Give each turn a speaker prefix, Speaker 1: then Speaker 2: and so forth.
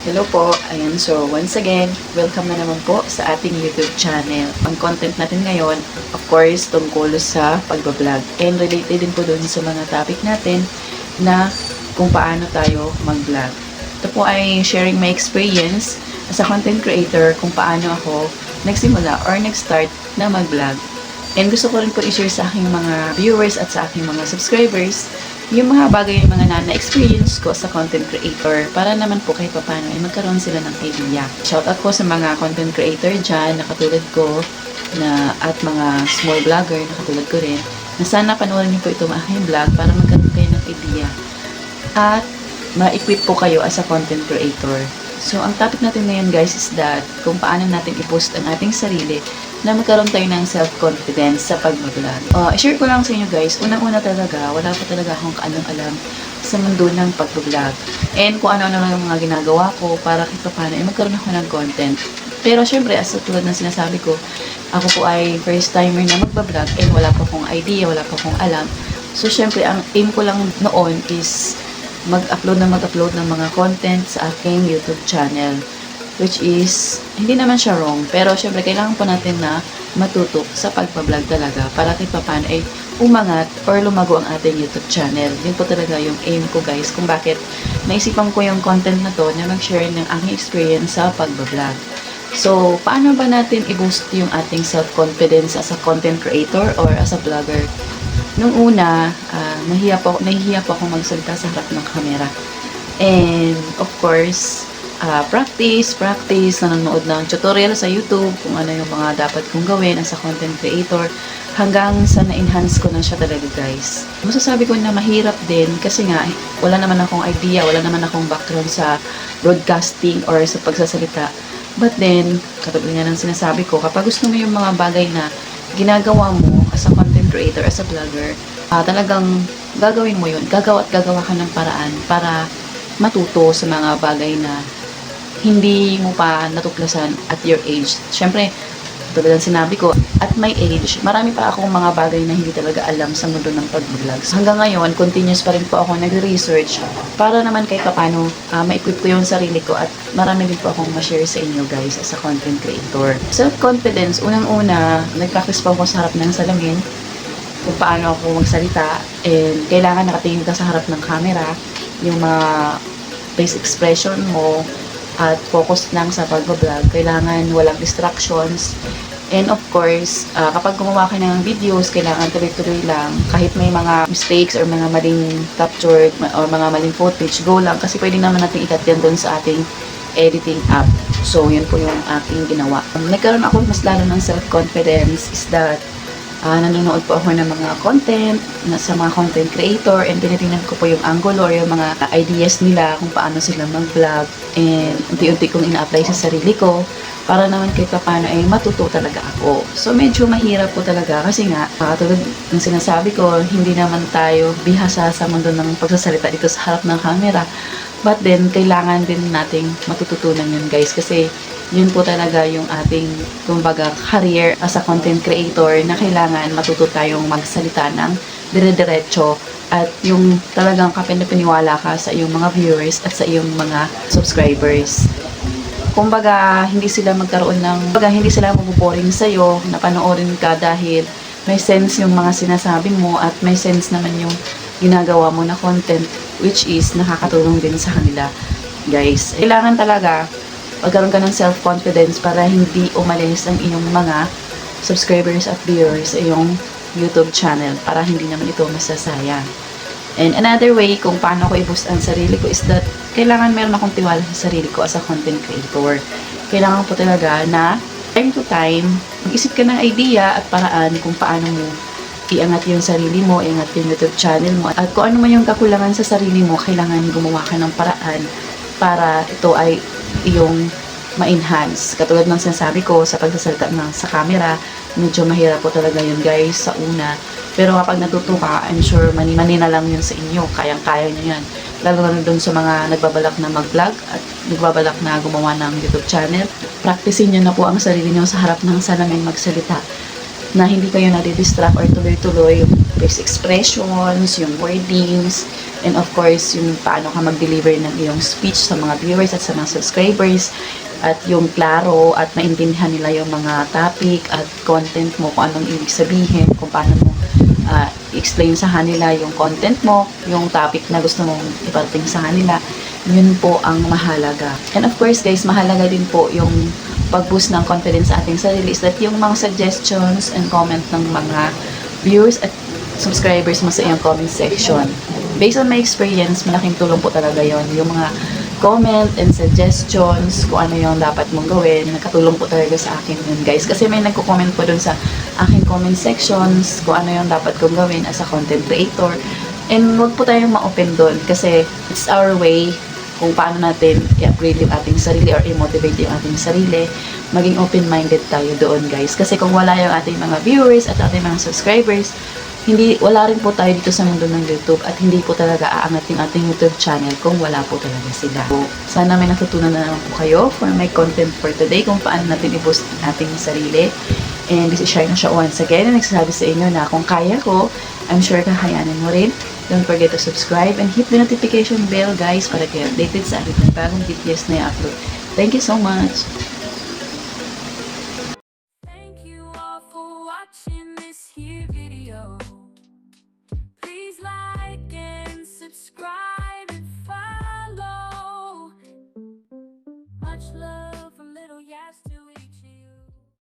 Speaker 1: Hello po, ayan, so once again, welcome na naman po sa ating YouTube channel. Ang content natin ngayon, of course, tungkol sa pagbablog and related din po dun sa mga topic natin na kung paano tayo mag-vlog. Ito po ay sharing my experience as a content creator kung paano ako nagsimula or nag-start na mag-vlog. And gusto ko rin po i-share sa aking mga viewers at sa aking mga subscribers yung mga bagay, yung mga na-experience ko sa content creator para naman po kahit paano ay magkaroon sila ng idea. Shoutout po sa mga content creator dyan na katulad ko at mga small vlogger na katulad ko rin na sana panoorin niyo po itong aking vlog para magkaroon kayo ng idea at ma-equip po kayo as a content creator. So, ang topic natin ngayon guys is that kung paano natin i-post ang ating sarili na magkaroon tayo ng self-confidence sa pag-vlog. I-share ko lang sa inyo guys, unang-una talaga, wala pa talaga akong alam sa mundo ng pag-vlog. And kung ano-ano lang yung mga ginagawa ko para kahit paano ay magkaroon ako ng content. Pero syempre, as tulad ng sinasabi ko, ako po ay first timer na magbablog and wala pa akong idea, wala pa akong alam. So syempre, ang aim ko lang noon is mag-upload ng mga content sa aking YouTube channel. Which is, hindi naman siya wrong. Pero syempre, kailangan po natin na matuto sa pagpa-vlog talaga para kahit paano ay umangat or lumago ang ating YouTube channel. Yun po talaga yung aim ko guys kung bakit naisipan ko yung content na to na mag-share ng aking experience sa pagpa-vlog. So, paano ba natin i-boost yung ating self-confidence as a content creator or as a vlogger? Nung una, nahihiya po ako magsalita sa harap ng camera. And, of course, practice, nanonood ng tutorial sa YouTube, kung ano yung mga dapat kong gawin as a content creator, hanggang sa na-enhance ko na siya talaga guys. Masasabi ko na mahirap din kasi nga, wala naman akong idea, wala naman akong background sa broadcasting or sa pagsasalita. But then, katulad nga ng sinasabi ko, kapag gusto mo yung mga bagay na ginagawa mo as a content creator, as a vlogger, talagang gagawin mo yun. Gagawa ka ng paraan para matuto sa mga bagay na hindi mo pa natuklasan at your age. Siyempre, tulad ng sinabi ko, at my age, marami pa akong mga bagay na hindi talaga alam sa mundo ng pag-vlogs. Hanggang ngayon, continuous pa rin po ako nag-research para naman kahit paano ma-equip ko yung sarili ko at marami din po akong ma-share sa inyo guys as a content creator. Self-confidence, unang-una, nag-practice po ako sa harap ng salamin kung paano ako magsalita and kailangan nakatingin ka sa harap ng camera, yung mga face expression mo at focus lang sa pag-vlog. Kailangan walang distractions. And of course, kapag gumawa ka ng videos, kailangan tuloy-tuloy lang. Kahit may mga mistakes or mga maling captured or mga maling footage, go lang. Kasi pwede naman natin ikat yan doon sa ating editing app. So, yun po yung aking ginawa. Nagkaroon ako mas lalo ng self-confidence is that nanonood po ako ng mga content sa mga content creator and tinitingnan ko po yung angle or yung mga ideas nila kung paano sila mag-vlog and unti-unti kong ina-apply sa sarili ko para naman kahit paano ay matuto talaga ako. So medyo mahirap po talaga kasi nga tulad ng sinasabi ko, hindi naman tayo bihasa sa mundo ng pagsasalita dito sa harap ng camera. But then, kailangan din nating matututunan yun guys kasi yun po talaga yung ating kumbaga career as a content creator na kailangan matuto tayong magsalita ng dire-diretso at yung talagang kapinipiniwala ka sa iyong mga viewers at sa iyong mga subscribers. Kumbaga, hindi sila hindi sila mabuboring sa'yo na panoorin ka dahil may sense yung mga sinasabi mo at may sense naman yung ginagawa mo na content which is nakakatulong din sa kanila guys. Kailangan talaga magkaroon ka ng self-confidence para hindi umalis ang iyong mga subscribers at viewers sa iyong YouTube channel para hindi naman ito masasayang. And another way kung paano ko i-boost ang sarili ko is that kailangan meron akong tiwala sa sarili ko as a content creator. Kailangan po talaga na time to time, mag-isip ka ng idea at paraan kung paano mo iangat yung sarili mo, iangat yung YouTube channel mo. At kung ano man yung kakulangan sa sarili mo, kailangan gumawa ka ng paraan para ito ay iyong ma-enhance. Katulad ng sinasabi ko sa pagsasalita sa camera, medyo mahirap po talaga yun guys sa una. Pero kapag natuto ka, I'm sure mani-mani na lang yun sa inyo. Kayang-kaya nyo yan. Lalo na dun sa mga nagbabalak na mag-vlog at nagbabalak na gumawa ng YouTube channel. Practicein nyo na po ang sarili nyo sa harap ng salamin magsalita. na hindi kayo nadidistract or tuloy-tuloy yung face expressions, yung wordings, and of course, yung paano ka mag-deliver ng iyong speech sa mga viewers at sa mga subscribers, at yung klaro at maintindihan nila yung mga topic at content mo, kung anong ibig sabihin, kung paano mo explain sa kanila yung content mo, yung topic na gusto mong iparating sa kanila. Yun po ang mahalaga. And of course guys, mahalaga din po yung pag-boost ng confidence sa ating sarili is that yung mga suggestions and comment ng mga viewers at subscribers mo sa iyong comment section. Based on my experience, malaking tulong po talaga yon. Yung mga comment and suggestions, kung ano yung dapat mong gawin, nakatulong po talaga sa akin yun guys. Kasi may nagko-comment po dun sa aking comment sections, kung ano yung dapat kong gawin as a content creator. And wag po tayong ma-open dun kasi it's our way kung paano natin i-upgrade yung ating sarili or i-motivate yung ating sarili. Maging open-minded tayo doon guys. Kasi kung wala yung ating mga viewers at ating mga subscribers, wala rin po tayo dito sa mundo ng YouTube at hindi po talaga aangat yung ating YouTube channel kung wala po talaga sila. So, sana may natutunan na naman po kayo for my content for today kung paano natin i-boost ating sarili. And this is Shine siya once again na nagsasabi sa inyo na kung kaya ko, I'm sure kakayanin mo rin. Don't forget to subscribe and hit the notification bell guys para kayo updated sa ating bagong videos na i-upload. Thank you so much!